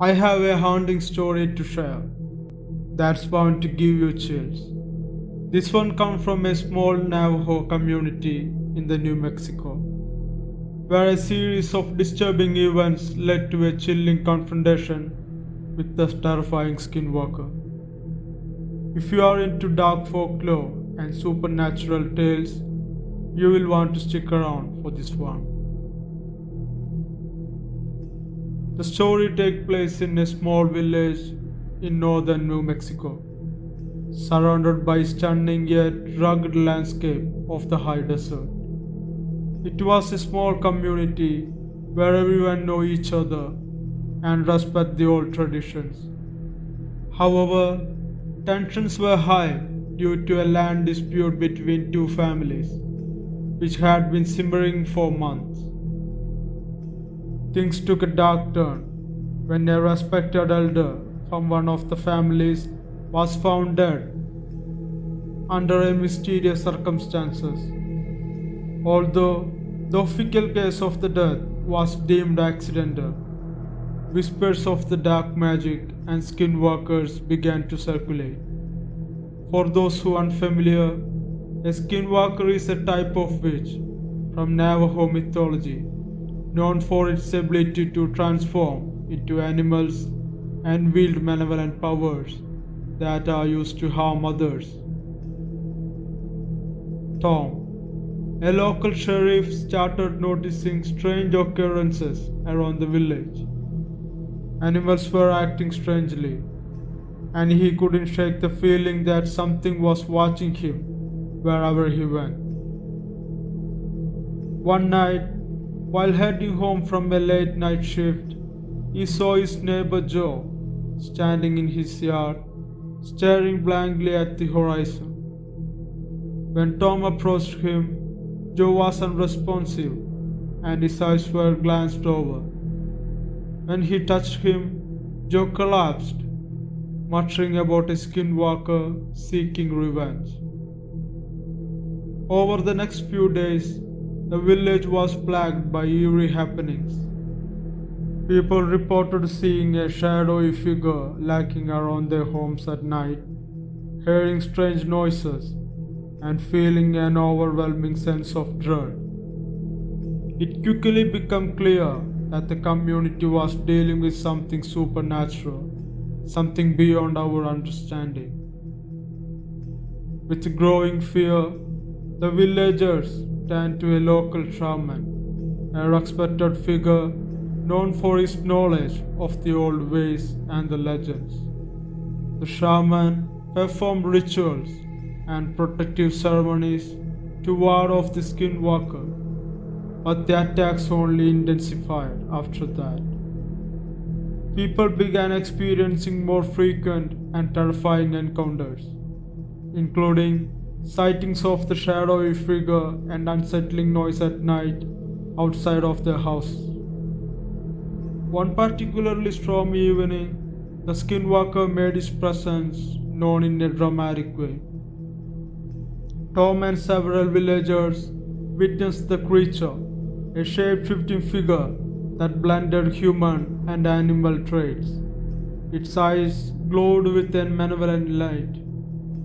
I have a haunting story to share that's bound to give you chills. This one comes from a small Navajo community in the New Mexico, where a series of disturbing events led to a chilling confrontation with the terrifying Skinwalker. If you are into dark folklore and supernatural tales, you will want to stick around for this one. The story takes place in a small village in northern New Mexico, surrounded by stunning yet rugged landscape of the high desert. It was a small community where everyone knew each other and respect the old traditions. However, tensions were high due to a land dispute between two families, which had been simmering for months. Things took a dark turn when a respected elder from one of the families was found dead under a mysterious circumstances. Although the official case of the death was deemed accidental, whispers of the dark magic and skinwalkers began to circulate. For those who are unfamiliar, a skinwalker is a type of witch from Navajo mythology, known for its ability to transform into animals and wield malevolent powers that are used to harm others. Tom, a local sheriff, started noticing strange occurrences around the village. Animals were acting strangely, and he couldn't shake the feeling that something was watching him wherever he went. One night, while heading home from a late night shift, he saw his neighbor Joe standing in his yard, staring blankly at the horizon. When Tom approached him, Joe was unresponsive and his eyes were glanced over. When he touched him, Joe collapsed, muttering about a skinwalker seeking revenge. Over the next few days, the village was plagued by eerie happenings. People reported seeing a shadowy figure lurking around their homes at night, hearing strange noises, and feeling an overwhelming sense of dread. It quickly became clear that the community was dealing with something supernatural, something beyond our understanding. With growing fear, the villagers turned to a local shaman, a respected figure known for his knowledge of the old ways and the legends. The shaman performed rituals and protective ceremonies to ward off the skinwalker, but the attacks only intensified after that. People began experiencing more frequent and terrifying encounters, including sightings of the shadowy figure and unsettling noise at night outside of their house. One particularly stormy evening, the skinwalker made his presence known in a dramatic way. Tom and several villagers witnessed the creature, a shape-shifting figure that blended human and animal traits. Its eyes glowed with a malevolent light,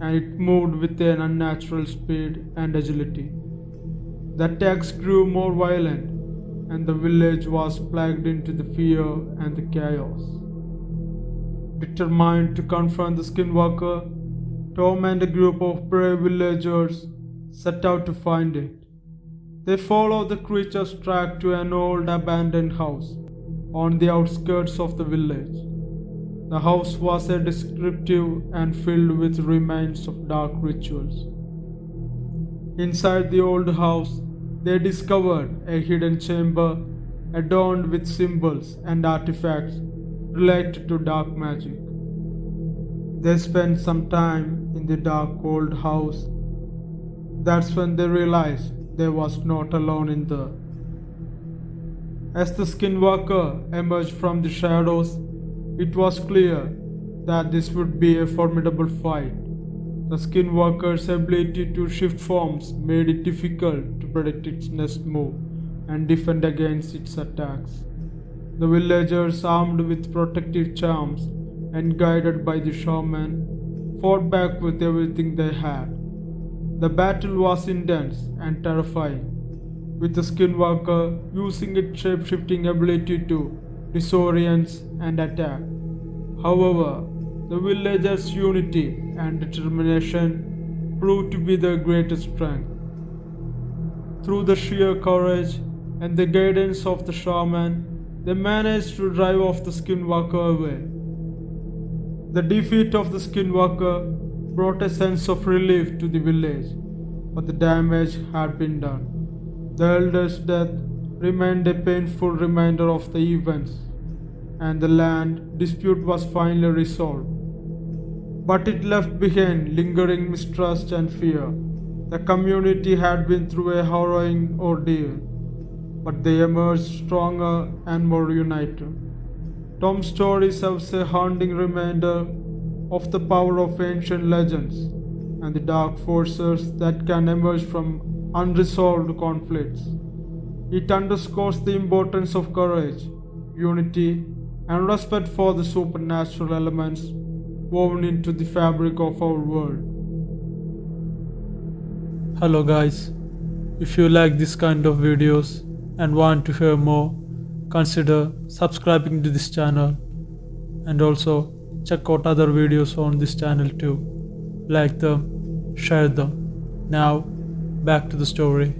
and it moved with an unnatural speed and agility. The attacks grew more violent, and the village was plunged into the fear and the chaos. Determined to confront the skinwalker, Tom and a group of brave villagers set out to find it. They followed the creature's track to an old abandoned house on the outskirts of the village. The house was descriptive and filled with remains of dark rituals. Inside the old house, they discovered a hidden chamber adorned with symbols and artifacts related to dark magic. They spent some time in the dark old house. That's when they realized they was not alone in there. As the skinwalker emerged from the shadows, it was clear that this would be a formidable fight. The skinwalker's ability to shift forms made it difficult to predict its next move and defend against its attacks. The villagers, armed with protective charms and guided by the shaman, fought back with everything they had. The battle was intense and terrifying, with the Skinwalker using its shape-shifting ability to disorient and attack. However, the villagers' unity and determination proved to be their greatest strength. Through the sheer courage and the guidance of the shaman, they managed to drive off the Skinwalker away. The defeat of the Skinwalker brought a sense of relief to the village, but the damage had been done. The elder's death remained a painful reminder of the events, and the land dispute was finally resolved. But it left behind lingering mistrust and fear. The community had been through a harrowing ordeal, but they emerged stronger and more united. Tom's story serves a haunting reminder of the power of ancient legends and the dark forces that can emerge from unresolved conflicts. It underscores the importance of courage, unity, and respect for the supernatural elements woven into the fabric of our world. Hello guys, if you like this kind of videos and want to hear more, consider subscribing to this channel, and also check out other videos on this channel too. Like them, share them. Now back to the story.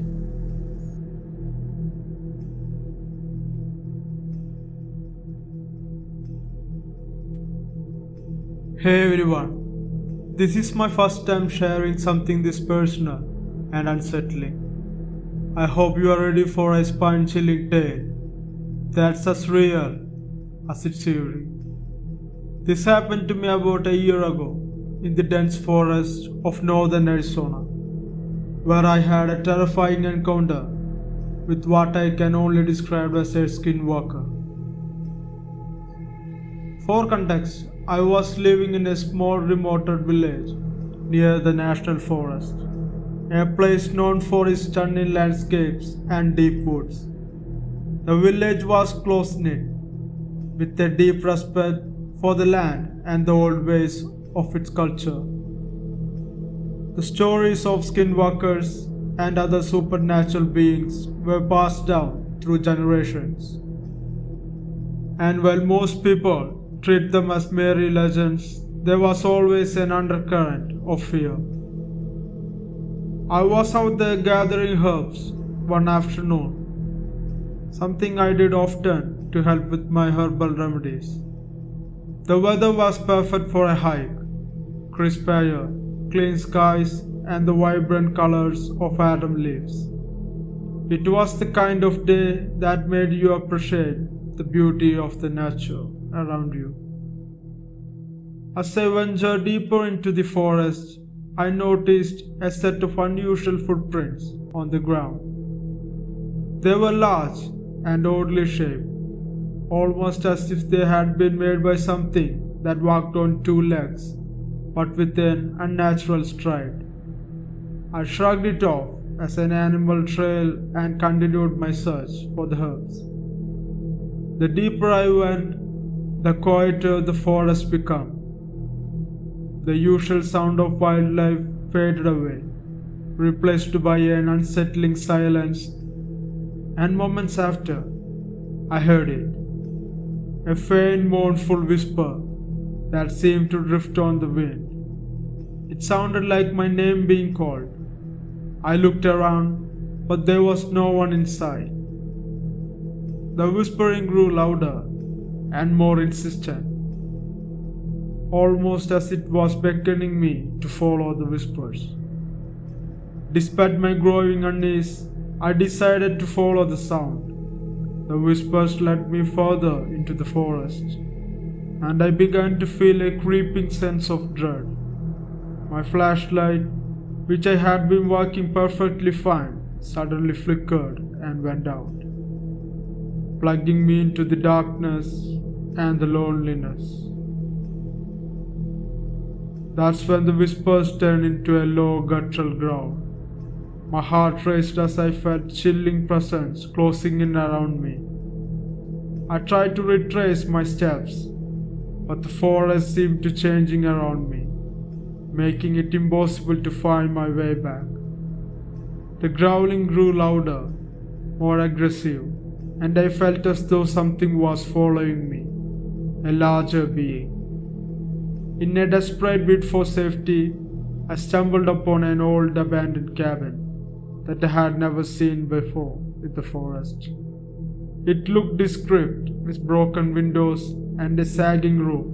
Hey everyone, this is my first time sharing something this personal and unsettling. I hope you are ready for a spine-chilling tale that's as real as it's eerie. This happened to me about a year ago in the dense forest of northern Arizona, where I had a terrifying encounter with what I can only describe as a skinwalker. For context, I was living in a small remote village near the national forest, a place known for its stunning landscapes and deep woods. The village was close-knit, with a deep respect for the land and the old ways of its culture. The stories of skinwalkers and other supernatural beings were passed down through generations. And while most people treat them as merry legends, there was always an undercurrent of fear. I was out there gathering herbs one afternoon, something I did often to help with my herbal remedies. The weather was perfect for a hike: crisp air, clean skies, and the vibrant colors of autumn leaves. It was the kind of day that made you appreciate the beauty of the nature around you. As I ventured deeper into the forest, I noticed a set of unusual footprints on the ground. They were large and oddly shaped, almost as if they had been made by something that walked on two legs, but with an unnatural stride. I shrugged it off as an animal trail and continued my search for the herbs. The deeper I went, the quieter the forest became. The usual sound of wildlife faded away, replaced by an unsettling silence, and moments after, I heard it. A faint mournful whisper that seemed to drift on the wind. It sounded like my name being called. I looked around, but there was no one in sight. The whispering grew louder and more insistent, almost as it was beckoning me to follow the whispers. Despite my growing unease, I decided to follow the sound. The whispers led me further into the forest, and I began to feel a creeping sense of dread. My flashlight, which I had been working perfectly fine, suddenly flickered and went out, plunging me into the darkness and the loneliness. That's when the whispers turned into a low guttural growl. My heart raced as I felt chilling presence closing in around me. I tried to retrace my steps, but the forest seemed to changing around me, making it impossible to find my way back. The growling grew louder, more aggressive, and I felt as though something was following me, a larger being. In a desperate bid for safety, I stumbled upon an old abandoned cabin that I had never seen before in the forest. It looked decrepit, with broken windows and a sagging roof.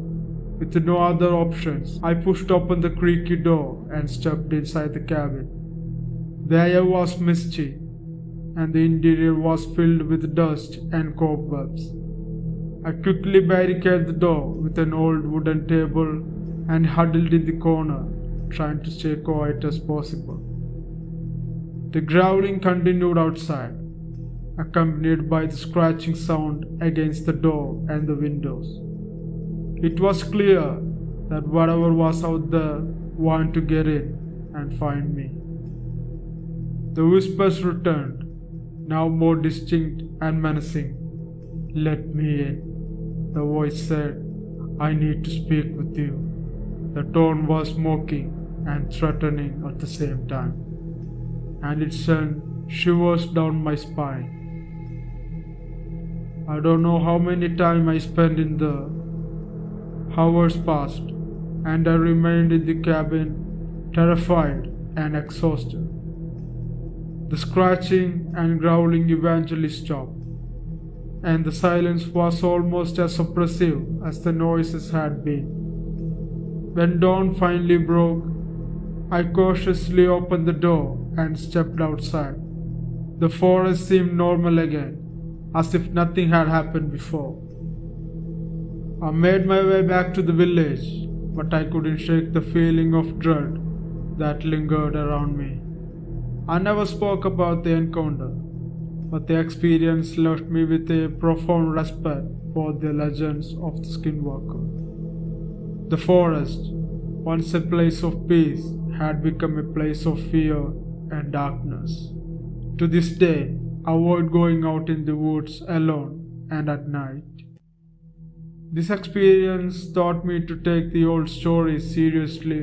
With no other options, I pushed open the creaky door and stepped inside the cabin. The air was misty, and the interior was filled with dust and cobwebs. I quickly barricaded the door with an old wooden table and huddled in the corner, trying to stay quiet as possible. The growling continued outside, accompanied by the scratching sound against the door and the windows. It was clear that whatever was out there wanted to get in and find me. The whispers returned, now more distinct and menacing. "Let me in," the voice said. "I need to speak with you." The tone was mocking and threatening at the same time, and it sent shivers down my spine. I don't know how many times I spent in there. Hours passed, and I remained in the cabin, terrified and exhausted. The scratching and growling eventually stopped, and the silence was almost as oppressive as the noises had been. When dawn finally broke, I cautiously opened the door and stepped outside. The forest seemed normal again, as if nothing had happened before. I made my way back to the village, but I couldn't shake the feeling of dread that lingered around me. I never spoke about the encounter, but the experience left me with a profound respect for the legends of the Skinwalker. The forest, once a place of peace, had become a place of fear and darkness. To this day, I avoid going out in the woods alone and at night. This experience taught me to take the old stories seriously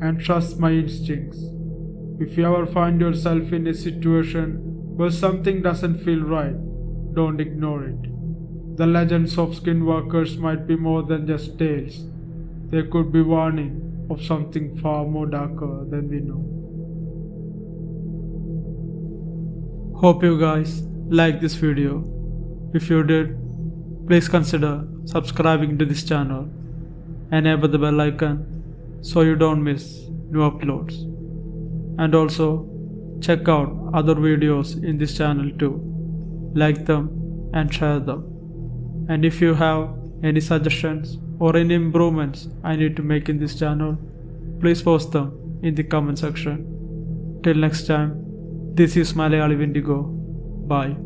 and trust my instincts. If you ever find yourself in a situation where something doesn't feel right, don't ignore it. The legends of Skinwalkers might be more than just tales. They could be warning of something far more darker than we know. Hope you guys liked this video. If you did, please consider subscribing to this channel. Enable the bell icon so you don't miss new uploads. And also check out other videos in this channel too. Like them and share them. And if you have any suggestions or any improvements I need to make in this channel, please post them in the comment section. Till next time, this is WENDIGO. Bye.